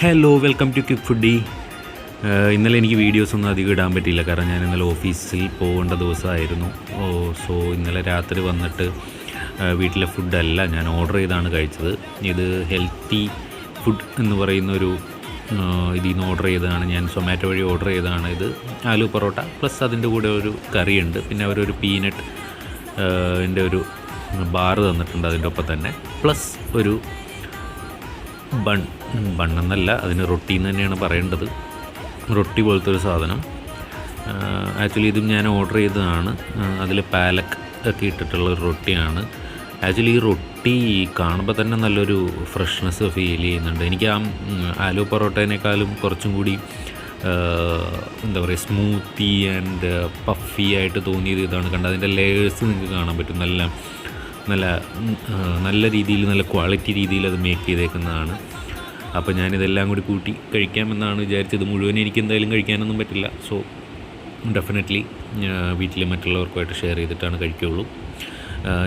Hello, welcome to Quick Foodie. ഇന്നലെ എനിക്ക് വീഡിയോസൊന്നും അധികം ഇടാൻ പറ്റിയില്ല, കാരണം ഞാൻ ഇന്നലെ ഓഫീസിൽ പോകേണ്ട ദിവസമായിരുന്നു. സോ ഇന്നലെ രാത്രി വന്നിട്ട് വീട്ടിലെ ഫുഡല്ല ഞാൻ ഓർഡർ ചെയ്താണ് കഴിച്ചത്. ഇത് ഹെൽത്തി ഫുഡ് എന്ന് പറയുന്നൊരു ഇതിൽ നിന്ന് ഓർഡർ ചെയ്തതാണ്. ഞാൻ സൊമാറ്റോ വഴി ഓർഡർ ചെയ്തതാണ്. ഇത് ആലു പൊറോട്ട പ്ലസ് അതിൻ്റെ കൂടെ ഒരു കറിയുണ്ട്, പിന്നെ അവരൊരു പീനട്ട് എൻ്റെ ഒരു ബാറ് തന്നിട്ടുണ്ട് അതിൻ്റെ ഒപ്പം തന്നെ, പ്ലസ് ഒരു ബണ്ണെന്നല്ല, അതിന് റൊട്ടി എന്ന് തന്നെയാണ് പറയേണ്ടത്. റൊട്ടി പോലത്തെ ഒരു സാധനം. ആക്ച്വലി ഇതും ഞാൻ ഓർഡർ ചെയ്തതാണ്. അതിൽ പാലക്ക് ഒക്കെ ഇട്ടിട്ടുള്ള ഒരു റൊട്ടിയാണ്. ആക്ച്വലി ഈ റൊട്ടി കാണുമ്പോൾ തന്നെ നല്ലൊരു ഫ്രഷ്നെസ് ഫീൽ ചെയ്യുന്നുണ്ട്. എനിക്ക് ആ ആലു പൊറോട്ടേനേക്കാളും കുറച്ചും കൂടി എന്താ പറയുക, സ്മൂത്തി ആൻഡ് പഫി ആയിട്ട് തോന്നിയത് ഇതാണ്. കണ്ടത് അതിൻ്റെ ലെയേഴ്സ് നിങ്ങൾക്ക് കാണാൻ പറ്റും. നല്ല രീതിയിൽ, നല്ല ക്വാളിറ്റി രീതിയിൽ അത് മേക്ക് ചെയ്തേക്കുന്നതാണ്. അപ്പോൾ ഞാനിതെല്ലാം കൂടി കൂട്ടി കഴിക്കാമെന്നാണ് വിചാരിച്ചത്. മുഴുവൻ എനിക്ക് എന്തായാലും കഴിക്കാനൊന്നും പറ്റില്ല. സോ ഡെഫിനറ്റ്ലി വീട്ടിൽ മറ്റുള്ളവർക്കുമായിട്ട് ഷെയർ ചെയ്തിട്ടാണ് കഴിക്കുകയുള്ളൂ.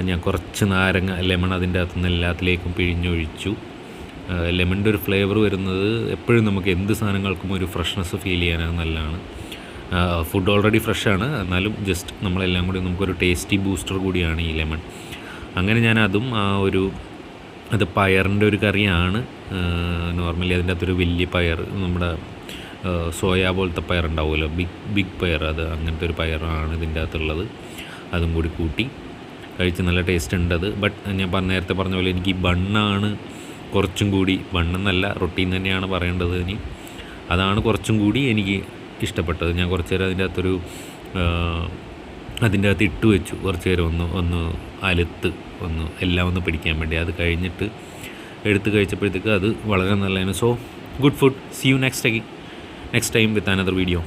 ഞാൻ കുറച്ച് നാരങ്ങ, ലെമൺ അതിൻ്റെ അകത്തുനിന്ന് എല്ലാത്തിലേക്കും പിഴിഞ്ഞൊഴിച്ചു. ലെമണിൻ്റെ ഒരു ഫ്ലേവർ വരുന്നത് എപ്പോഴും നമുക്ക് എന്ത് സാധനങ്ങൾക്കും ഒരു ഫ്രഷ്നെസ് ഫീൽ ചെയ്യാനാണ് നല്ലതാണ്. ഫുഡ് ഓൾറെഡി ഫ്രഷാണ്, എന്നാലും ജസ്റ്റ് നമ്മളെല്ലാം കൂടി നമുക്കൊരു ടേസ്റ്റി ബൂസ്റ്റർ കൂടിയാണ് ഈ ലെമൺ. അങ്ങനെ ഞാൻ അതും അത് പയറിൻ്റെ ഒരു കറിയാണ്. നോർമലി അതിൻ്റെ അകത്തൊരു വലിയ പയർ, നമ്മുടെ സോയ പോലത്തെ പയറുണ്ടാവുമല്ലോ, ബിഗ് പയർ, അത് അങ്ങനത്തെ ഒരു പയറാണ് ഇതിൻ്റെ അകത്തുള്ളത്. അതും കൂടി കൂട്ടി കഴിച്ച് നല്ല ടേസ്റ്റ് ഉണ്ട് അത്. ബട്ട് ഞാൻ നേരത്തെ പറഞ്ഞ പോലെ എനിക്ക് ഈ ബണ്ണാണ് കുറച്ചും കൂടി, ബണ്ണെന്നല്ല റൊട്ടീൻ തന്നെയാണ് പറയേണ്ടത് ഇനി, അതാണ് കുറച്ചും കൂടി എനിക്ക് ഇഷ്ടപ്പെട്ടത്. ഞാൻ കുറച്ച് നേരം അതിൻ്റെ അകത്ത് ഇട്ട് വെച്ചു, കുറച്ച് നേരം ഒന്ന് അലുത്ത് എല്ലാം ഒന്ന് പിടിക്കാൻ വേണ്ടി. അത് കഴിഞ്ഞിട്ട് എടുത്ത് കഴിച്ചപ്പോഴത്തേക്ക് അത് വളരെ നല്ലതാണ്. So good food. See you next time with another video.